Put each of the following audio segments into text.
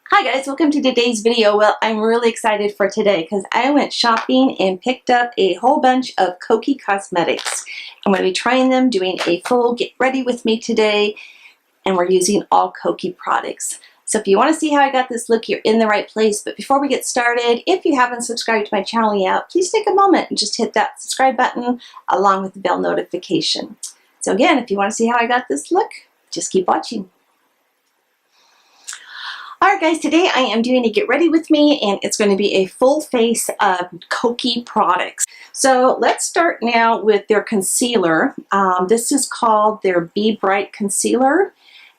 Hi guys, welcome to today's video. Well, I'm really excited for today because I went shopping and picked up a whole bunch of Kokie cosmetics. I'm going to be trying them, doing a full get ready with me today, and we're using all Kokie products. So if you want to see how I got this look, you're in the right place. But before we get started, if you haven't subscribed to my channel yet, please take a moment and just hit that subscribe button along with the bell notification. So again, if you want to see how I got this look, just keep watching. Alright guys, today I am doing a get ready with me, and it's going to be a full face of Kokie products. So let's start now with their concealer. This is called their Be Bright Concealer,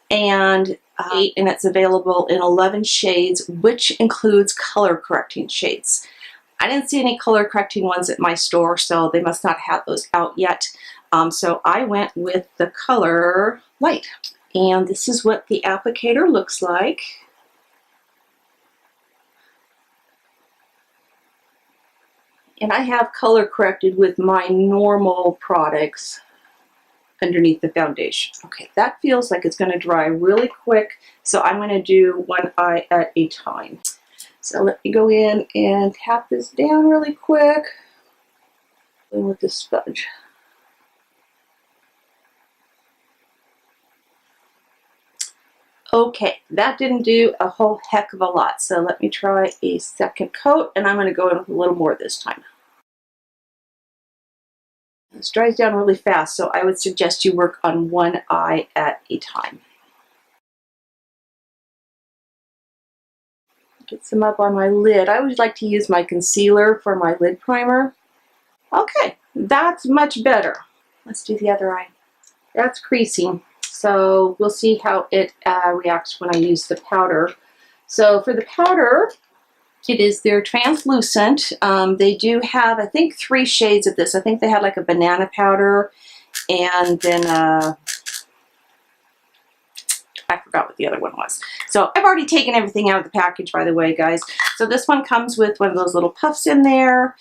and it's available in 11 shades, which includes color correcting shades. I didn't see any color correcting ones at my store, so they must not have those out yet. So I went with the color Light. And this is what the applicator looks like. And I have color corrected with my normal products underneath the foundation. Okay, that feels like it's going to dry really quick, so I'm going to do one eye at a time. So let me go in and tap this down really quick and with the sponge. Okay, that didn't do a whole heck of a lot, so let me try a second coat, and I'm going to go in with a little more this time. This dries down really fast, so I would suggest you work on one eye at a time. Get some up on my lid. I always like to use my concealer for my lid primer. Okay, that's much better. Let's do the other eye. That's creasing, so we'll see how it reacts when I use the powder. So for the powder, it is their translucent. They do have, I think, 3 shades of this. I think they had like a banana powder, and then I forgot what the other one was. So I've already taken everything out of the package, by the way, guys. So this one comes with one of those little puffs in there,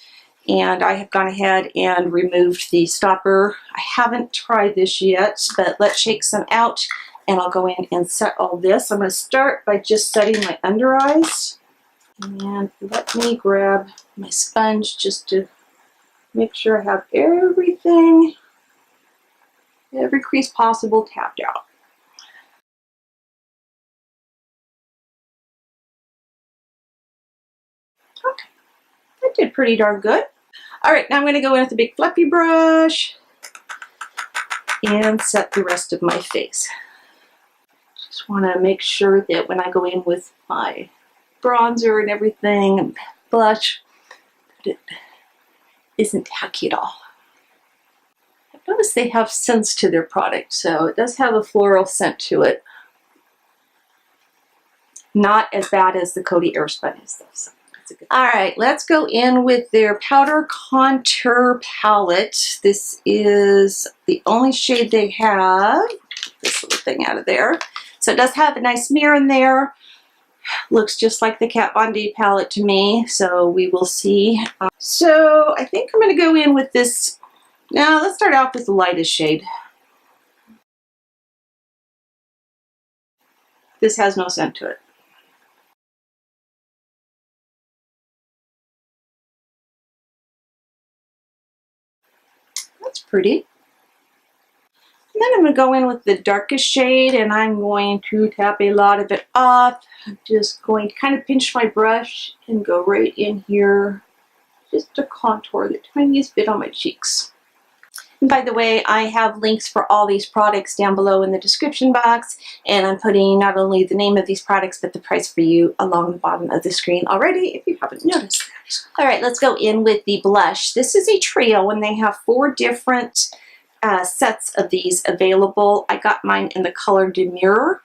and I have gone ahead and removed the stopper. I haven't tried this yet, but let's shake some out, and I'll go in and set all this. I'm going to start by just setting my under eyes. And let me grab my sponge just to make sure I have everything, every crease possible tapped out. Okay, that did pretty darn good. All right, now I'm going to go in with a big fluffy brush and set the rest of my face. Just want to make sure that when I go in with my bronzer and everything and blush, that it isn't tacky at all. I've noticed they have scents to their product, so it does have a floral scent to it. Not as bad as the Kokie Airspun is though. So that's a good. All right, let's go in with their powder contour palette. This is the only shade they have. Get this little thing out of there. So it does have a nice mirror in there. Looks just like the Kat Von D palette to me, so we will see. So I think I'm going to go in with this. Now let's start off with the lightest shade. This has no scent to it. That's pretty. And then I'm going to go in with the darkest shade, and I'm going to tap a lot of it off. I'm just going to kind of pinch my brush and go right in here just to contour the tiniest bit on my cheeks. And by the way, I have links for all these products down below in the description box, and I'm putting not only the name of these products but the price for you along the bottom of the screen already if you haven't noticed that. Alright, let's go in with the blush. This is a trio, and they have 4 different sets of these available. I got mine in the color Demure.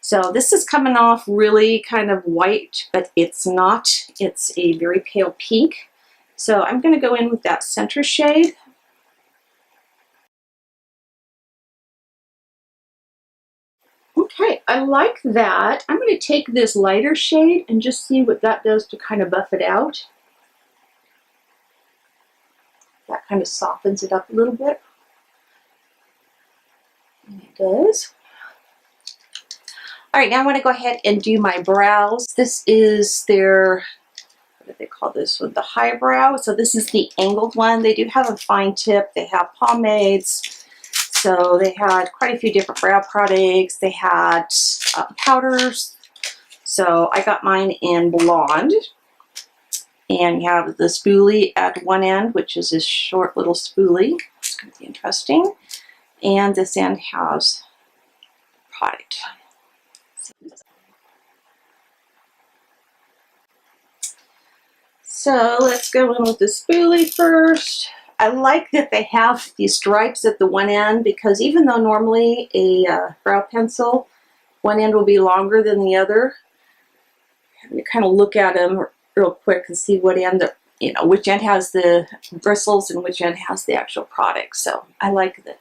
So this is coming off really kind of white, but it's not. It's a very pale pink. So I'm going to go in with that center shade. Okay, I like that. I'm going to take this lighter shade and just see what that does to kind of buff it out. That kind of softens it up a little bit. And it does. All right, now I want to go ahead and do my brows. This is their, what do they call this one? The highbrow. So this is the angled one. They do have a fine tip. They have pomades. So they had quite a few different brow products. They had powders. So I got mine in blonde. And you have the spoolie at one end, which is this short little spoolie. It's going to be interesting. And this end has product. So let's go in with the spoolie first. I like that they have these stripes at the one end because even though normally a brow pencil, one end will be longer than the other, you kind of look at them real quick and see what end, which end has the bristles and which end has the actual product. So I like that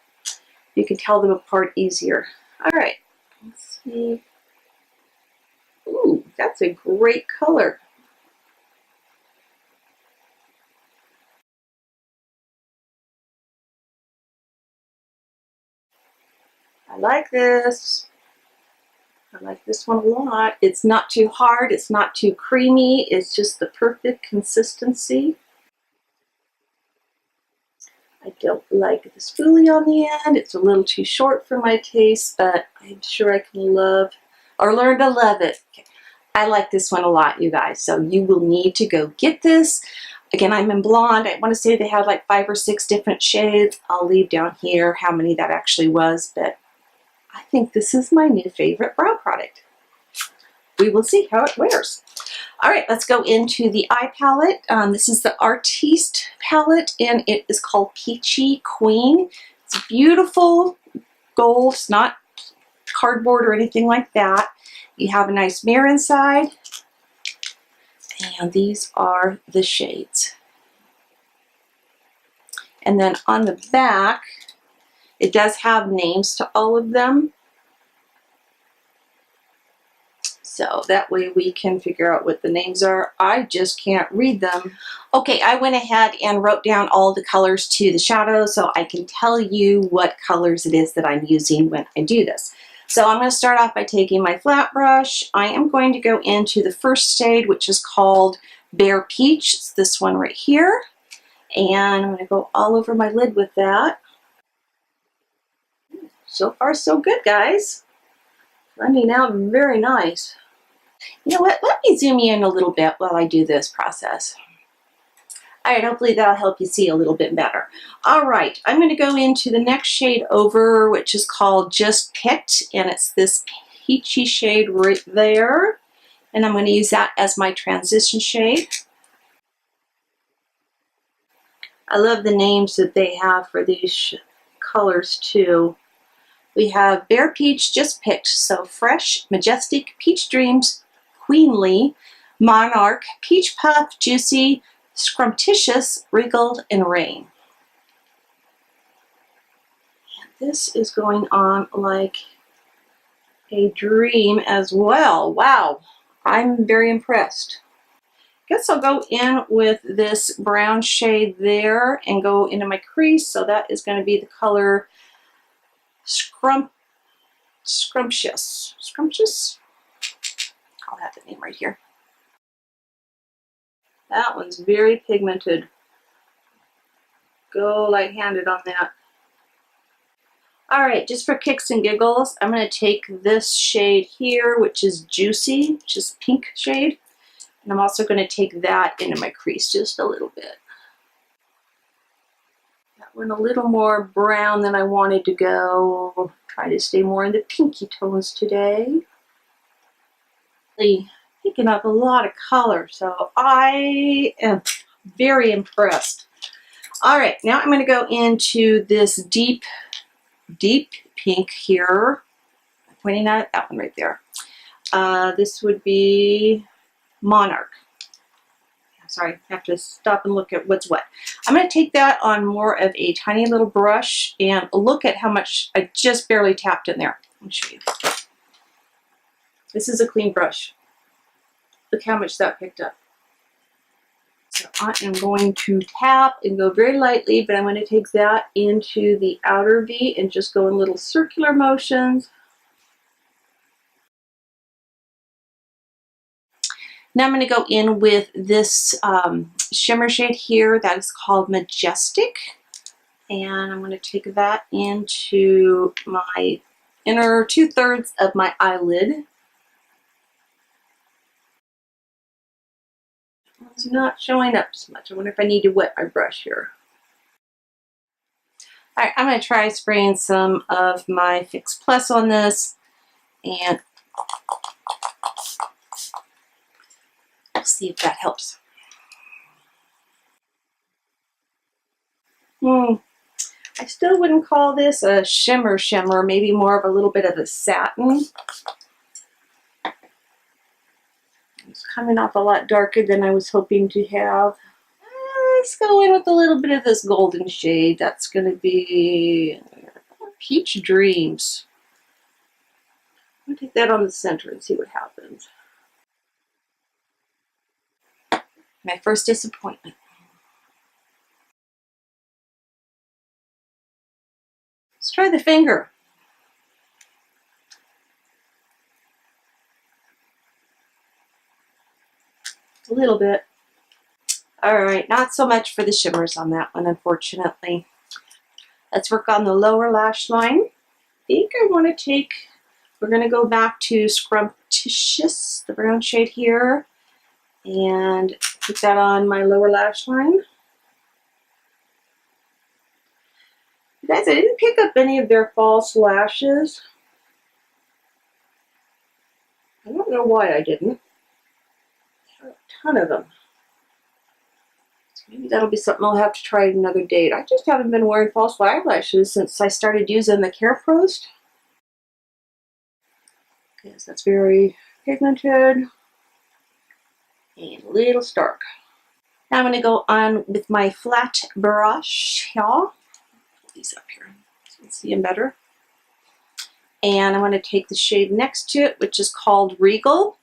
you can tell them apart easier. All right, let's see. Ooh, that's a great color. I like this. I like this one a lot. It's not too hard. It's not too creamy. It's just the perfect consistency. I don't like the spoolie on the end. It's a little too short for my taste, but I'm sure I can love or learn to love it. I like this one a lot, you guys. So you will need to go get this. Again, I'm in blonde. I want to say they had like 5 or 6 different shades. I'll leave down here how many that actually was, but I think this is my new favorite brow product. We will see how it wears. All right, let's go into the eye palette. This is the Artiste palette, and it is called Peachy Queen. It's beautiful gold. It's not cardboard or anything like that. You have a nice mirror inside, and these are the shades. And then on the back, it does have names to all of them. So that way we can figure out what the names are. I just can't read them. Okay, I went ahead and wrote down all the colors to the shadow so I can tell you what colors it is that I'm using when I do this. So I'm going to start off by taking my flat brush. I am going to go into the first shade, which is called Bare Peach. It's this one right here. And I'm going to go all over my lid with that. So far, so good, guys. Running out very nice. You know what? Let me zoom you in a little bit while I do this process. All right, hopefully that'll help you see a little bit better. All right, I'm going to go into the next shade over, which is called Just Picked, and it's this peachy shade right there. And I'm going to use that as my transition shade. I love the names that they have for these colors too. We have Bare Peach Just Picked, so Fresh, Majestic, Peach Dreams, Queenly, Monarch, Peach Puff, Juicy, Scrumptious, Regal, and Rain. And this is going on like a dream as well. Wow, I'm very impressed. Guess I'll go in with this brown shade there and go into my crease. So that is going to be the color Scrumptious. Scrumptious? I'll have the name right here. That one's very pigmented. Go light-handed on that. All right, just for kicks and giggles, I'm going to take this shade here, which is Juicy, which is pink shade. And I'm also going to take that into my crease just a little bit. That went a little more brown than I wanted to go. Try to stay more in the pinky tones today. Picking up a lot of color, so I am very impressed. All right, now I'm going to go into this deep pink here. I'm pointing at that one right there. This would be Monarch. Sorry, I have to stop and look at what's what. I'm going to take that on more of a tiny little brush and look at how much I just barely tapped in there. Let me show you. This is a clean brush. Look how much that picked up. So I am going to tap and go very lightly, but I'm going to take that into the outer V and just go in little circular motions. Now I'm going to go in with this shimmer shade here that is called Majestic. And I'm going to take that into my inner 2/3 of my eyelid. It's not showing up as much. I wonder if I need to wet my brush here. Alright, I'm going to try spraying some of my Fix Plus on this, and we'll see if that helps. I still wouldn't call this a shimmer, maybe more of a little bit of a satin. It's coming off a lot darker than I was hoping to have. Let's go in with a little bit of this golden shade. That's going to be Peach Dreams. I'll take that on the center and see what happens. My first disappointment. Let's try the finger. A little bit. Alright, not so much for the shimmers on that one, unfortunately. Let's work on the lower lash line. I think I want to take, we're going to go back to Scrumptious, the brown shade here, and put that on my lower lash line. You guys, I didn't pick up any of their false lashes. I don't know why I didn't. I have a ton of them. Maybe that'll be something I'll have to try another date. I just haven't been wearing false eyelashes since I started using the Care Pros. Because that's very pigmented and a little stark. Now I'm going to go on with my flat brush here. Put these up here so you can see them better. And I'm going to take the shade next to it, which is called Regal.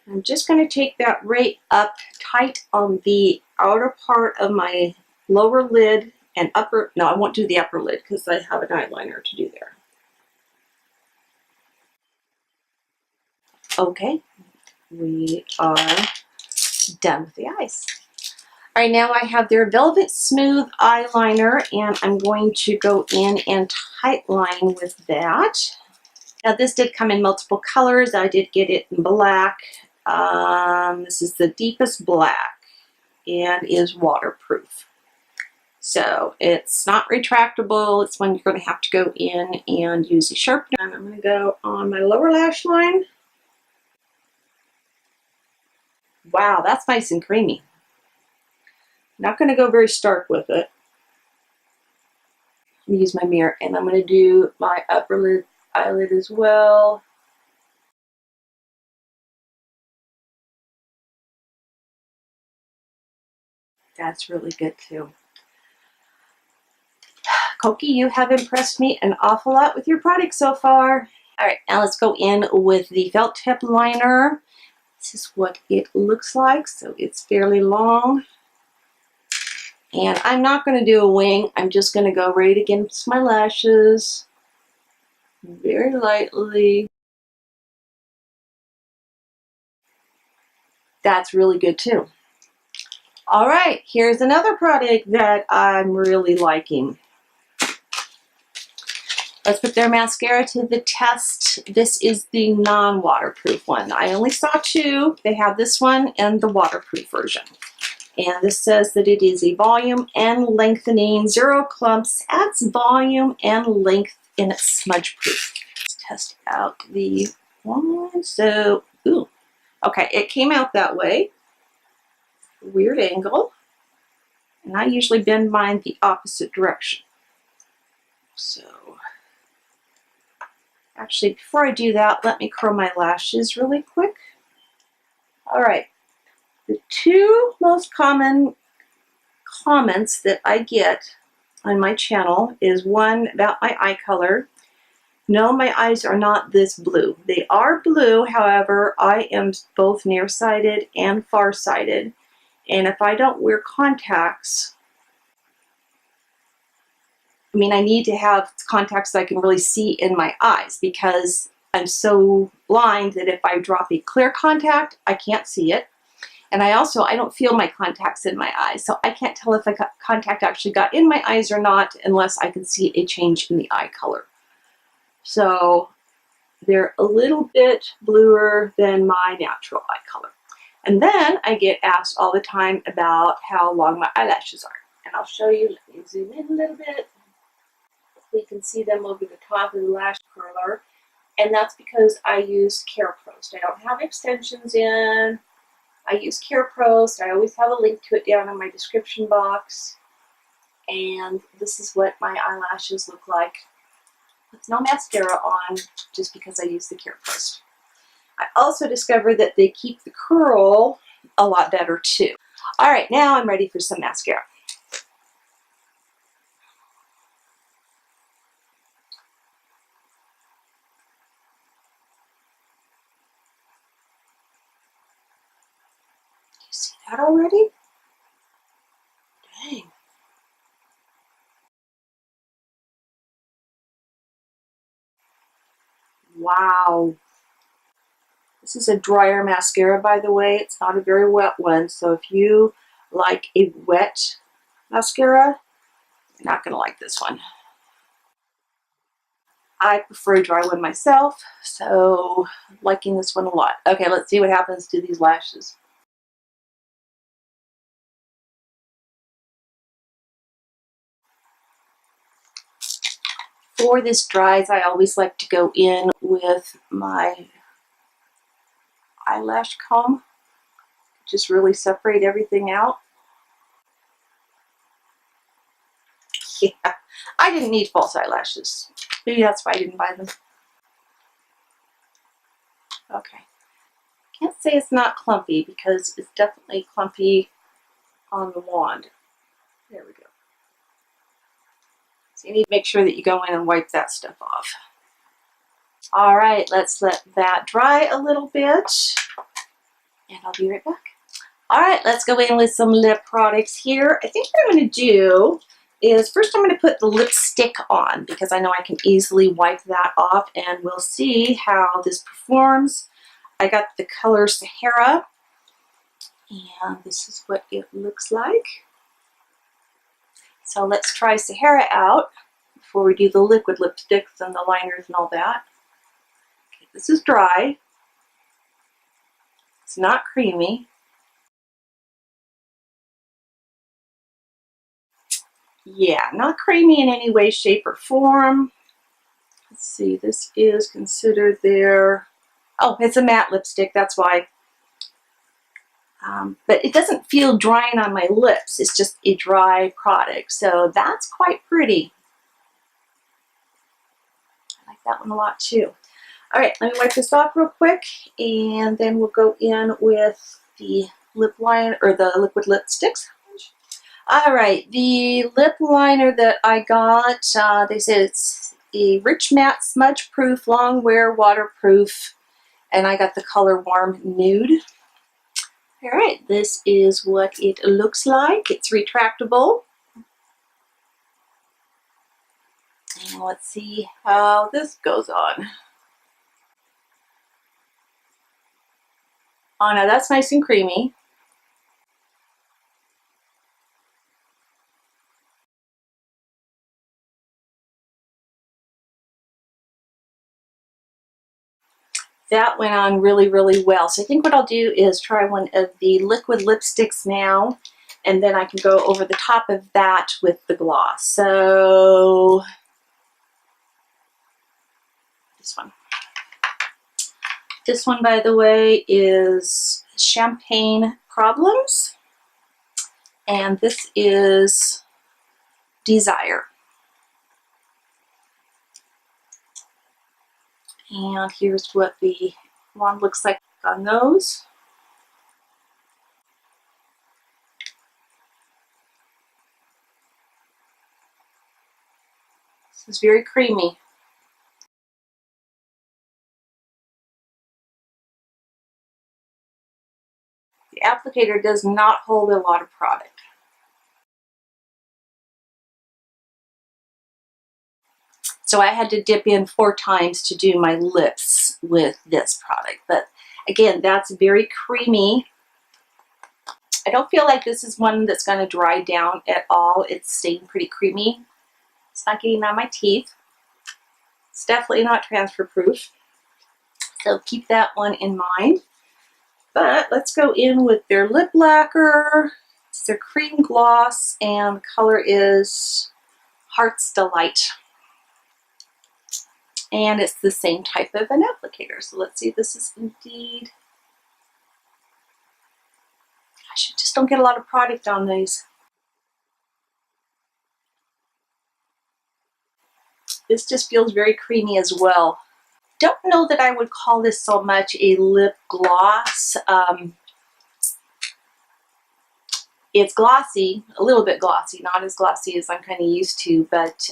I'm just going to take that right up tight on the outer part of my lower lid and upper, no, I won't do the upper lid because I have an eyeliner to do there. Okay, we are done with the eyes. All right, now I have their Velvet Smooth eyeliner, and I'm going to go in and tightline with that. Now this did come in multiple colors. I did get it in black. This is the deepest black and is waterproof. So it's not retractable. It's when you're going to have to go in and use a sharpener. And I'm going to go on my lower lash line. Wow, that's nice and creamy. Not going to go very stark with it. I'm going to use my mirror, and I'm going to do my upper lid eyelid as well. That's really good too. Kokie, you have impressed me an awful lot with your product so far. Alright, now let's go in with the felt tip liner. This is what it looks like, so it's fairly long. And I'm not going to do a wing, I'm just going to go right against my lashes. Very lightly. That's really good too. Alright, here's another product that I'm really liking. Let's put their mascara to the test. This is the non-waterproof one. I only saw two. They have this one and the waterproof version. And this says that it is a volume and lengthening, 0 clumps, adds volume and length, and it's smudge proof. Let's test out the one. So, ooh. Okay, it came out that way. Weird angle. And I usually bend mine the opposite direction. So, actually, before I do that, let me curl my lashes really quick. Alright, the two most common comments that I get on my channel is one about my eye color. No, my eyes are not this blue. They are blue, however, I am both nearsighted and farsighted. And if I don't wear contacts, I mean, I need to have contacts that I can really see in my eyes, because I'm so blind that if I drop a clear contact, I can't see it. And I don't feel my contacts in my eyes, so I can't tell if a contact actually got in my eyes or not unless I can see a change in the eye color. So they're a little bit bluer than my natural eye color. And then I get asked all the time about how long my eyelashes are. And I'll show you, let me zoom in a little bit. We can see them over the top of the lash curler. And that's because I use KarenReneBeauty. I don't have extensions in. I use KarenReneBeauty. I always have a link to it down in my description box. And this is what my eyelashes look like with no mascara on, just because I use the KarenReneBeauty. I also discovered that they keep the curl a lot better too. All right, now I'm ready for some mascara. Do you see that already? Dang. Wow. This is a drier mascara, by the way. It's not a very wet one, so if you like a wet mascara, you're not going to like this one. I prefer a dry one myself, so I'm liking this one a lot. Okay, let's see what happens to these lashes. For this dries, I always like to go in with my eyelash comb. Just really separate everything out. Yeah, I didn't need false eyelashes. Maybe that's why I didn't buy them. Okay. Can't say it's not clumpy because it's definitely clumpy on the wand. There we go. So you need to make sure that you go in and wipe that stuff off. All right, let's let that dry a little bit, and I'll be right back. All right, let's go in with some lip products here. I think what I'm going to do is first I'm going to put the lipstick on because I know I can easily wipe that off, and we'll see how this performs. I got the color Sahara, and this is what it looks like. So let's try Sahara out before we do the liquid lipsticks and the liners and all that. Okay, this is dry. It's not creamy. Yeah, not creamy in any way, shape, or form. Let's see, this is considered their, oh, it's a matte lipstick, that's why. But it doesn't feel drying on my lips. It's just a dry product, so that's quite pretty. I like that one a lot too. All right, let me wipe this off real quick, and then we'll go in with the lip liner or the liquid lipsticks. All right, the lip liner that I got, they said it's a rich matte smudge proof, long wear, waterproof, and I got the color Warm Nude. All right, this is what it looks like. It's retractable. And let's see how this goes on. Oh, now that's nice and creamy. That went on really, really well. So I think what I'll do is try one of the liquid lipsticks now, and then I can go over the top of that with the gloss. So this one. This one, by the way, is Champagne Problems, and this is Desire. And here's what the wand looks like on those. This is very creamy. The applicator does not hold a lot of product. So I had to dip in 4 times to do my lips with this product. But again, that's very creamy. I don't feel like this is one that's going to dry down at all. It's staying pretty creamy. It's not getting on my teeth. It's definitely not transfer proof. So keep that one in mind. But let's go in with their lip lacquer. It's their cream gloss, and the color is Heart's Delight. And it's the same type of an applicator. So let's see if this is indeed. I just don't get a lot of product on these. This just feels very creamy as well. Don't know that I would call this so much a lip gloss. It's glossy, a little bit glossy, not as glossy as I'm kind of used to, but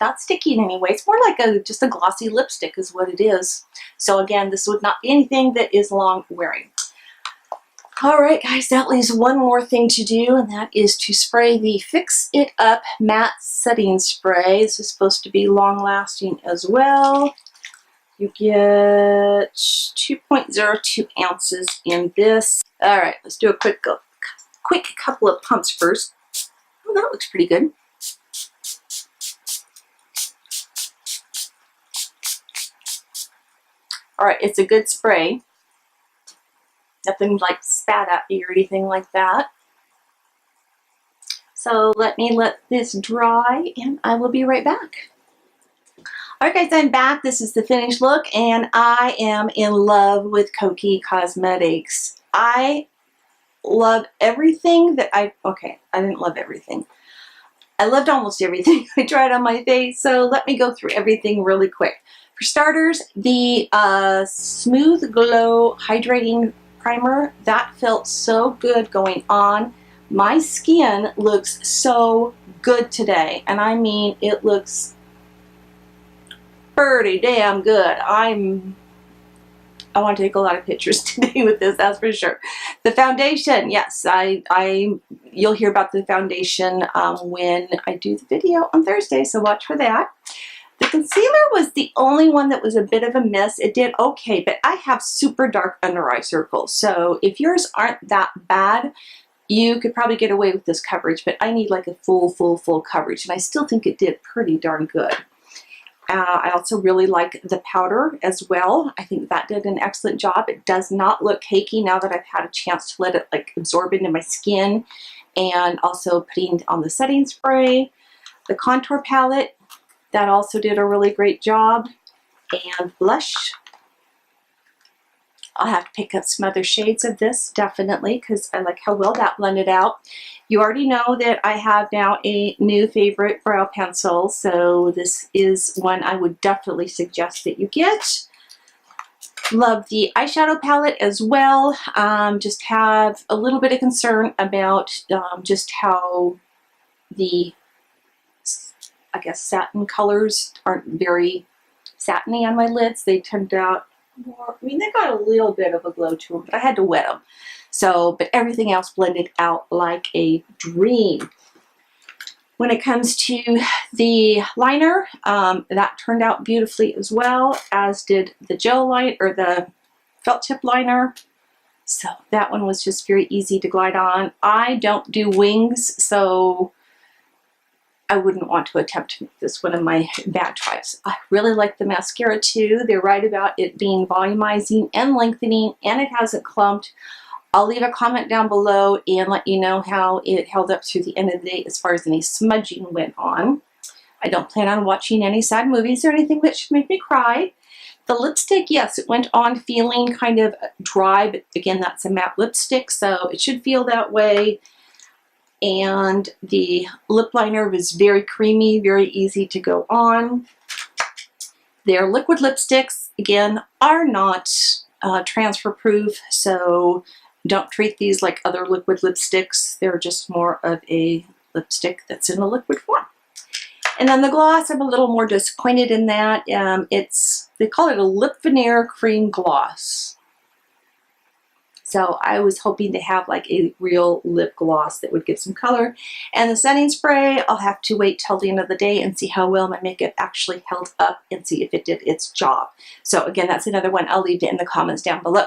not sticky in any way. It's more like just a glossy lipstick is what it is. So again, this would not be anything that is long wearing. All right, guys, that leaves one more thing to do, and that is to spray the Fix It Up Matte Setting Spray. This is supposed to be long lasting as well. You get 2.02 ounces in this. All right, let's do a quick couple of pumps first. Oh, that looks pretty good. All right, it's a good spray. Nothing like spat at me or anything like that. So let me let this dry and I will be right back. Alright guys, I'm back. This is the finished look and I am in love with Kokie Cosmetics. I love everything that I didn't love everything. I loved almost everything I tried on my face, so let me go through everything really quick. For starters, the Smooth Glow Hydrating Primer, that felt so good going on. My skin looks so good today, and I mean it looks pretty damn good. I want to take a lot of pictures today with this, that's for sure. The foundation, yes, you'll hear about the foundation when I do the video on Thursday, so watch for that. The concealer was the only one that was a bit of a miss. It did okay, but I have super dark under eye circles. So if yours aren't that bad, you could probably get away with this coverage, but I need like a full coverage. And I still think it did pretty darn good. I also really like the powder as well. I think that did an excellent job. It does not look cakey now that I've had a chance to let it like absorb into my skin, and also putting on the setting spray. The contour palette, that also did a really great job. And blush. I'll have to pick up some other shades of this, definitely, because I like how well that blended out. You already know that I have now a new favorite brow pencil, so this is one I would definitely suggest that you get. Love the eyeshadow palette as well. Just have a little bit of concern about just how the, I guess, satin colors aren't very satiny on my lids. They turned out more, I mean, they got a little bit of a glow to them, but I had to wet them. So, but everything else blended out like a dream. When it comes to the liner, that turned out beautifully as well, as did the gel line or the felt tip liner. So that one was just very easy to glide on. I don't do wings, so I wouldn't want to attempt to make this one of my bad tries. I really like the mascara too. They're right about it being volumizing and lengthening, and it hasn't clumped. I'll leave a comment down below and let you know how it held up through the end of the day as far as any smudging went on. I don't plan on watching any sad movies or anything that should make me cry. The lipstick, yes, it went on feeling kind of dry, but again, that's a matte lipstick, so it should feel that way. And the lip liner was very creamy, very easy to go on. Their liquid lipsticks, again, are not transfer proof, so don't treat these like other liquid lipsticks. They're just more of a lipstick that's in a liquid form. And then the gloss, I'm a little more disappointed in that. They call it a lip veneer cream gloss. So I was hoping to have like a real lip gloss that would give some color. And the setting spray, I'll have to wait till the end of the day and see how well my makeup actually held up and see if it did its job. So again, that's another one. I'll leave it in the comments down below.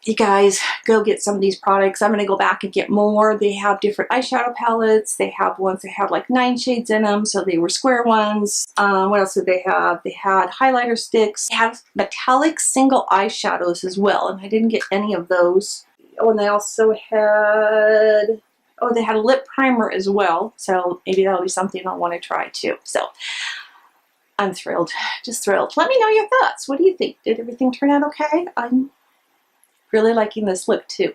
You guys, go get some of these products. I'm going to go back and get more. They have different eyeshadow palettes. They have ones that have like 9 shades in them, so they were square ones. What else did they have? They had highlighter sticks. They have metallic single eyeshadows as well, and I didn't get any of those. Oh, and they also had, oh, they had a lip primer as well, so maybe that'll be something I'll want to try too. So I'm thrilled, just thrilled. Let me know your thoughts. What do you think? Did everything turn out okay? I'm really liking this look too.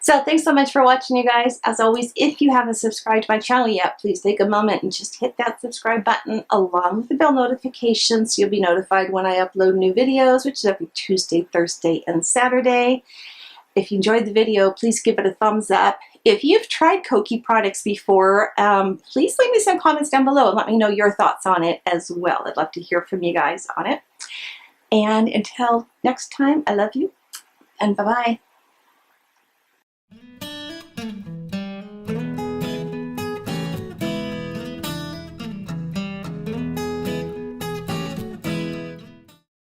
So thanks so much for watching, you guys. As always, if you haven't subscribed to my channel yet, please take a moment and just hit that subscribe button along with the bell notification so you'll be notified when I upload new videos, which is every Tuesday, Thursday, and Saturday. If you enjoyed the video, please give it a thumbs up. If you've tried Kokie products before, please leave me some comments down below and let me know your thoughts on it as well. I'd love to hear from you guys on it. And until next time, I love you. And bye-bye.